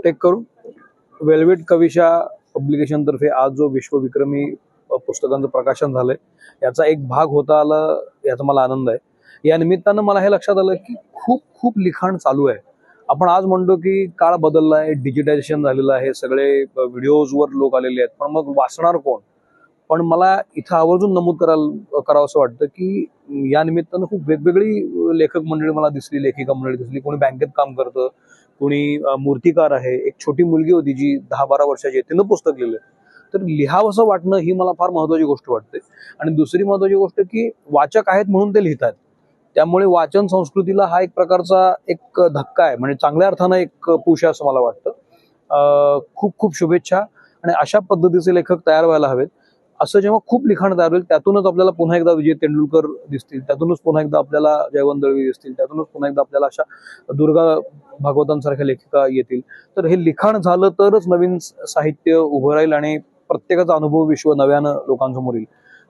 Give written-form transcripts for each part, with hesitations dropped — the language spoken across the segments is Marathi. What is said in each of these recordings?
टेक करू. वेलवेट कविशा पब्लिकेशन तर्फे आज जो विश्वविक्रमी पुस्तकांचं प्रकाशन झालंय याचा एक भाग होता आला याचा मला आनंद आहे. या निमित्तानं मला हे लक्षात आलं की खूप खूप लिखाण चालू आहे. आपण आज म्हणतो की काळ बदलला आहे, डिजिटायझेशन झालेलं आहे, सगळे व्हिडिओजवर लोक आलेले आहेत, पण मग वाचणार कोण? पण मला इथं आवर्जून नमूद करावं असं वाटतं की या निमित्तानं खूप वेगवेगळी लेखक मंडळी मला दिसली, लेखिका मंडळी दिसली. कोणी बँकेत काम करतं, कोणी मूर्तिकार आहे. एक छोटी मुलगी होती जी 10-12 वर्षाची आहे, तिनं पुस्तक लिहिलं. तर लिहावंसं वाटणं ही मला फार महत्वाची गोष्ट वाटते. आणि दुसरी महत्वाची गोष्ट की वाचक आहेत म्हणून ते लिहितात. त्यामुळे वाचन संस्कृतीला हा एक प्रकारचा एक धक्का आहे, म्हणजे चांगल्या अर्थानं एक पुश आहे असं मला वाटतं. खूप खूप शुभेच्छा. आणि अशा पद्धतीचे लेखक तयार व्हायला हवेत. असं जेव्हा खूप लिखाण तयार होईल त्यातूनच आपल्याला पुन्हा एकदा विजय तेंडुलकर दिसतील, त्यातूनच पुन्हा एकदा आपल्याला जयवंत दळवी दिसतील, त्यातूनच पुन्हा एकदा आपल्याला अशा दुर्गा भागवतांसारख्या लेखिका येतील. तर हे लिखाण झालं तरच नवीन साहित्य उभं राहील आणि प्रत्येकाचा अनुभव विश्व नव्यानं लोकांसमोर येईल.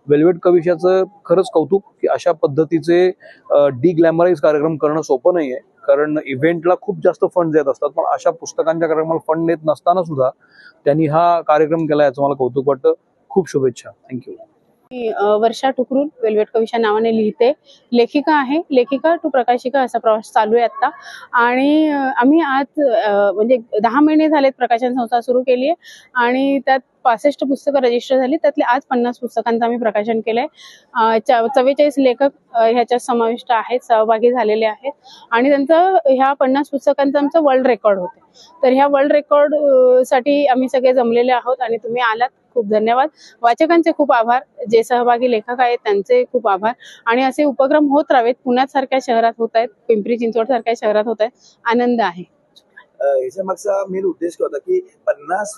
वेलवेट कविशाचं खरंच कौतुक की अशा पद्धतीचे डिग्लॅमराईज कार्यक्रम करणं सोपं नाहीये. कारण इव्हेंटला खूप जास्त फंड येत असतात, पण अशा पुस्तकांच्या कार्यक्रमाला फंड येत नसताना सुद्धा त्यांनी हा कार्यक्रम केला याचं मला कौतुक वाटतं. खूप शुभेच्छा. थँक्यू. वर्षा टुकरून वेलवेट कविशा नावाने लिहिते, लेखिका आहे. लेखिका टू प्रकाशिका असा प्रवास चालू आहे आता. आणि आम्ही आज म्हणजे 10 महिने झालेत प्रकाशन संस्था सुरू केली आहे आणि त्यात 65 पुस्तकं रजिस्टर झाली. त्यातले आज 50 पुस्तकांचं आम्ही प्रकाशन केलंय. 44 लेखक ह्याच्यात समाविष्ट आहेत, सहभागी झालेले आहेत. आणि त्यांचं ह्या 50 पुस्तकांचं आमचं वर्ल्ड रेकॉर्ड होते. तर ह्या वर्ल्ड रेकॉर्ड साठी आम्ही सगळे जमलेले आहोत आणि तुम्ही आलात, खूप धन्यवाद. वाचकांचे खूप आभार, जे सहभागी लेखक आहेत त्यांचे खूप आभार. आणि असे उपक्रम होत राहावेत. पुण्यात सारख्या शहरात होत आहेत, पिंपरी चिंचवड सारख्या शहरात होत आहेत. आनंद आहे. याच्या मागचा मेन उद्देश काय होता की 50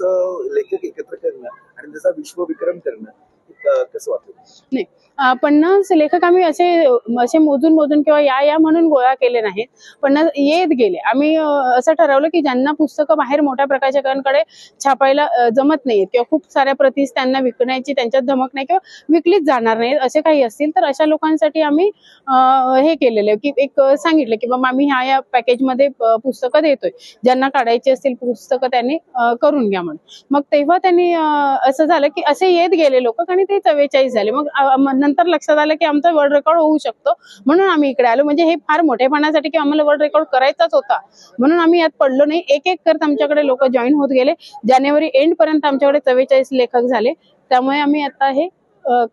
लेखक एकत्र करणं आणि त्याचा विश्वविक्रम करणं, कसं वाटतं? नाही, 50 लेखक आम्ही असे मोजून किंवा या म्हणून गोळा केले नाहीत. 50 येत गेले. आम्ही असं ठरवलं की ज्यांना पुस्तकं बाहेर मोठ्या प्रकाशकांकडे छापायला जमत नाहीत किंवा खूप साऱ्या प्रतीस त्यांना विकण्याची त्यांच्यात धमक नाही किंवा विकलीच जाणार नाहीत असे काही असतील तर अशा लोकांसाठी आम्ही हे केलेलं की एक सांगितलं की बाबा आम्ही ह्या पॅकेजमध्ये पुस्तकं देतोय, ज्यांना काढायची असतील पुस्तकं त्यांनी करून घ्या म्हणून. मग तेव्हा त्यांनी असं झालं की असे येत गेले लोक आणि ते 44 झाले. मग नंतर लक्षात आलं की आमचा वर्ल्ड रेकॉर्ड होऊ शकतो म्हणून आम्ही इकडे आलो. म्हणजे हे फार मोठेपणासाठी की आम्हाला वर्ल्ड रेकॉर्ड करायचाच होता म्हणून आम्ही यात पडलो नाही. एक एक करत आमच्याकडे लोक जॉईन होत गेले. जानेवारी एंड पर्यंत आमच्याकडे 44 लेखक झाले. त्यामुळे आम्ही आता हे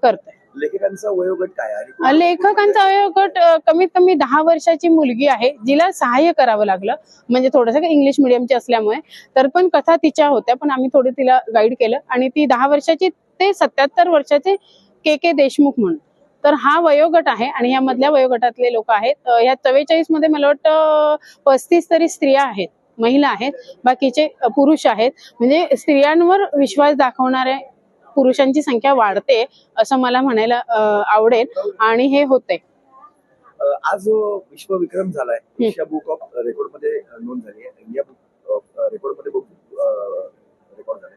करतोय. लेखकांचा वयोगट काय आहे? लेखकांचा वयोगट कमीत कमी 10 वर्षाची मुलगी आहे जिला सहाय्य करावं लागलं, म्हणजे थोडंसं इंग्लिश मिडियमची असल्यामुळे. तर पण कथा तिच्या होत्या, पण आम्ही थोडी तिला गाईड केलं. आणि ती 10 वर्षाची ते 77 वर्षाचे के देशमुख म्हणून. तर हा वयोगट आहे आणि या मधल्या वयोगटातले लोक आहेत. या 44 मध्ये मला वाटतं 35 तरी स्त्रिया आहेत, महिला आहेत, बाकीचे पुरुष आहेत. म्हणजे स्त्रियांवर विश्वास दाखवणारे पुरुषांची संख्या वाढते असं मला म्हणायला आवडेल आणि हे होते. आज विश्वविक्रम झालाय, एशिया बुक ऑफ रेकॉर्ड मध्ये नोंद झाली आहे, इंडिया बुक ऑफ रेकॉर्ड मध्ये रेकॉर्ड झालाय.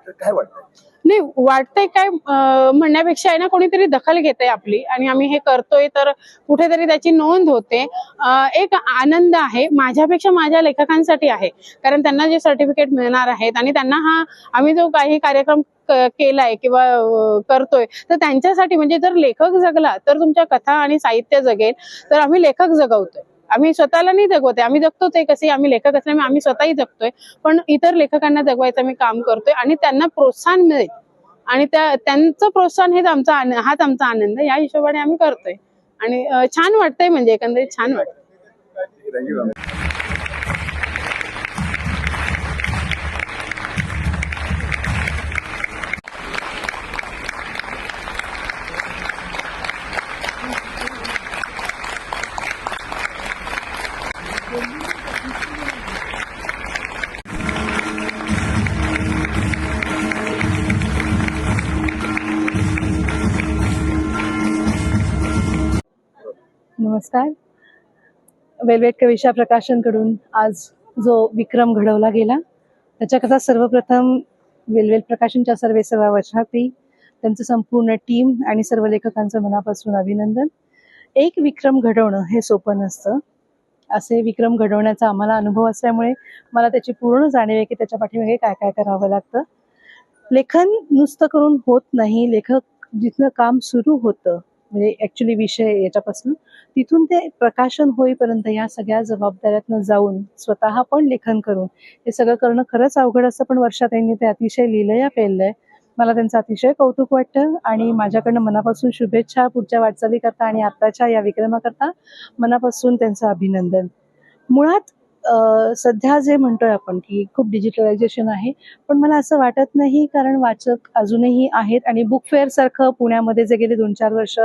तर काय वाटतंय? नाही, वाटतंय काय म्हणण्यापेक्षा आहे ना, कोणीतरी दखल घेते आपली आणि आम्ही हे करतोय तर कुठेतरी त्याची नोंद होते. एक आनंद आहे माझ्यापेक्षा माझ्या लेखकांसाठी आहे, कारण त्यांना जे सर्टिफिकेट मिळणार आहेत आणि त्यांना हा आम्ही जो काही कार्यक्रम केलाय किंवा करतोय तर त्यांच्यासाठी. म्हणजे जर लेखक जगला तर तुमच्या कथा आणि साहित्य जगेल. तर आम्ही लेखक जगवतोय, आम्ही स्वतःला नाही जगवते. आम्ही जगतो ते कसे, आम्ही लेखक असल्यामुळे आम्ही स्वतःही जगतोय, पण इतर लेखकांना जगवायचं आम्ही काम करतोय आणि त्यांना प्रोत्साहन मिळेल आणि त्यांचं प्रोत्साहन हाच आमचा आनंद. या हिशोबाने आम्ही करतोय आणि छान वाटतंय. म्हणजे एकंदरीत छान वाटतं. नमस्कार. वेलवेट कविशा प्रकाशनकडून आज जो विक्रम घडवला गेला त्याच्याकरता सर्वप्रथम वेलवेट प्रकाशनच्या सर्व वर्षार्थी, त्यांचं संपूर्ण टीम आणि सर्व लेखकांचं मनापासून अभिनंदन. एक विक्रम घडवणं हे सोपं नसतं. असे विक्रम घडवण्याचा आम्हाला अनुभव असल्यामुळे मला त्याची पूर्ण जाणीव आहे की त्याच्या पाठीमागे काय काय करावं लागतं. लेखन नुसतं करून होत नाही. लेखक जिथनं काम सुरू होतं म्हणजे ऍक्च्युली विषय याच्यापासून तिथून ते प्रकाशन होईपर्यंत या सगळ्या जबाबदाऱ्यातनं जाऊन स्वतः पण लेखन करून हे सगळं करणं खरंच अवघड असतं. पण वर्षा त्यांनी ते अतिशय लिहिलंय पेललंय. मला त्यांचं अतिशय कौतुक वाटतं आणि माझ्याकडनं मनापासून शुभेच्छा पुढच्या वाटचाली करता आणि आत्ताच्या या विक्रमाकरता मनापासून त्यांचं अभिनंदन. मुळात सध्या जे म्हणतोय आपण की खूप डिजिटलायझेशन आहे, पण मला असं वाटत नाही, कारण वाचक अजूनही आहेत आणि बुक फेअर सारखं पुण्यामध्ये जे गेले 2-4 वर्ष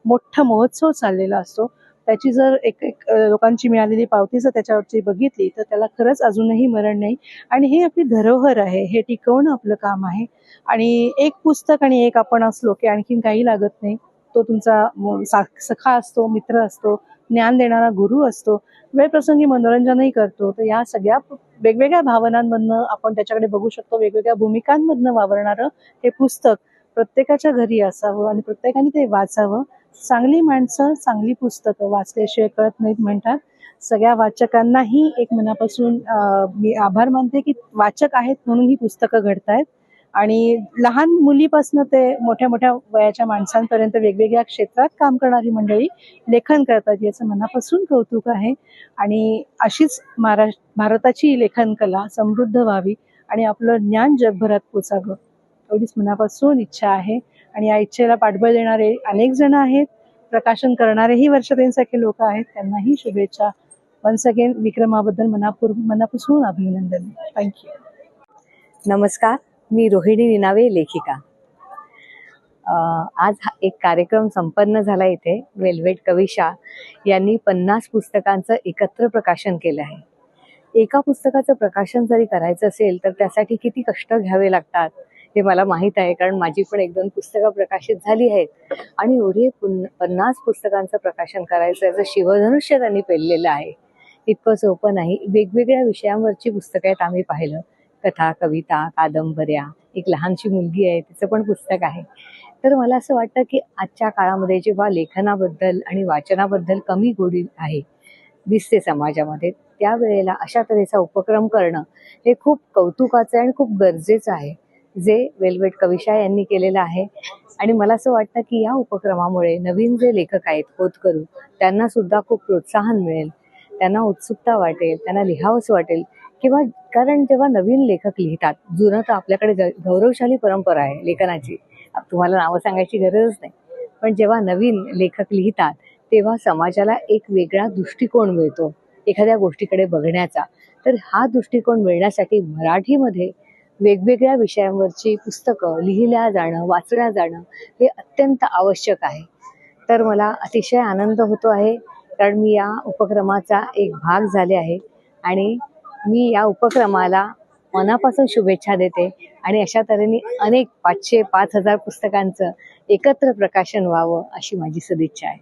मोठा महोत्सव चाललेला असतो त्याची जर एक लोकांची मिळालेली पावती जर त्याच्यावरची बघितली तर त्याला खरंच अजूनही मरण नाही. आणि हे आपली धरोहर आहे, हे टिकवणं आपलं काम आहे. आणि एक पुस्तक आणि एक आपण असलो की आणखीन काही लागत नाही. तो तुमचा सखा असतो, मित्र असतो, ज्ञान देणारा गुरु असतो, वेळप्रसंगी मनोरंजनही करतो. तर या सगळ्या वेगवेगळ्या भावनांमधनं आपण त्याच्याकडे बघू शकतो. वेगवेगळ्या भूमिकांमधनं वावरणारं हे पुस्तक प्रत्येकाच्या घरी असावं आणि प्रत्येकाने ते वाचावं. चांगली माणसं चांगली पुस्तकं वाचल्याशिवाय कळत नाहीत म्हणतात. सगळ्या वाचकांनाही एक मनापासून मी आभार मानते की वाचक आहेत म्हणून ही पुस्तकं घडतायत. आणि लहान मुलीपासून ते मोठ्या मोठ्या वयाच्या माणसांपर्यंत वेगवेगळ्या क्षेत्रात काम करणारी मंडळी लेखन करतात, याचं मनापासून कौतुक आहे. आणि अशीच भारताची लेखन कला समृद्ध व्हावी आणि आपलं ज्ञान जगभरात पोचावं एवढीच मनापासून इच्छा आहे. आणि या इच्छेला पाठबळ देणारे अनेक जण आहेत, प्रकाशन करणारेही वर्षाताईंसारखे लोक आहेत, त्यांनाही शुभेच्छा. वन्स अगेन विक्रमाबद्दल मनापासून अभिनंदन. थँक्यू. नमस्कार, मी रोहिणी निनावे, लेखिका. आज एक कार्यक्रम संपन्न झाला इथे. वेल्वेट कविशा यांनी 50 पुस्तकांचं एकत्र प्रकाशन केलं आहे. एका पुस्तकाचं प्रकाशन जरी करायचं असेल तर त्यासाठी किती कष्ट घ्यावे लागतात हे मला माहीत आहे, कारण माझी पण 1-2 पुस्तकं प्रकाशित झाली आहेत. आणि एवढे 50 पुस्तकांचं प्रकाशन करायचं याचं शिवधनुष्य त्यांनी पेललेलं आहे. इतकं सोपं नाही. वेगवेगळ्या विषयांवरची पुस्तकं आहेत. आम्ही पाहिलं कथा, कविता, कादंबऱ्या, एक लहानशी मुलगी आहे तिचं पण पुस्तक आहे. तर मला असं वाटतं की आजच्या काळामध्ये जेव्हा लेखनाबद्दल आणि वाचनाबद्दल कमी गोडी आहे दिसते समाजामध्ये, त्यावेळेला अशा तऱ्हेचा उपक्रम करणं हे खूप कौतुकाचं आणि खूप गरजेचं आहे, जे वेल्वेट कविशा यांनी केलेलं आहे. आणि मला असं वाटतं की या उपक्रमामुळे नवीन जे लेखक आहेत होतकरू त्यांना सुद्धा खूप प्रोत्साहन मिळेल, त्यांना उत्सुकता वाटेल, त्यांना लिहावंसं वाटेल. किंवा कारण जेव्हा नवीन लेखक लिहितात, जुनं तर आपल्याकडे गौरवशाली परंपरा आहे लेखनाची, तुम्हाला नावं सांगायची गरजच नाही, पण जेव्हा नवीन लेखक लिहितात तेव्हा समाजाला एक वेगळा दृष्टिकोन मिळतो एखाद्या गोष्टीकडे बघण्याचा. तर हा दृष्टिकोन मिळण्यासाठी मराठीमध्ये वेगवेगळ्या विषयांवरची पुस्तकं लिहिल्या जाणं, वाचल्या जाणं हे अत्यंत आवश्यक आहे. तर मला अतिशय आनंद होतो आहे, कारण मी या उपक्रमाचा एक भाग झाले आहे आणि मी या उपक्रमाला मनापासून शुभेच्छा देते. आणि अशा तऱ्हेने अनेक 500-5000 पुस्तकांचं एकत्र प्रकाशन व्हावं अशी माझी सदिच्छा आहे.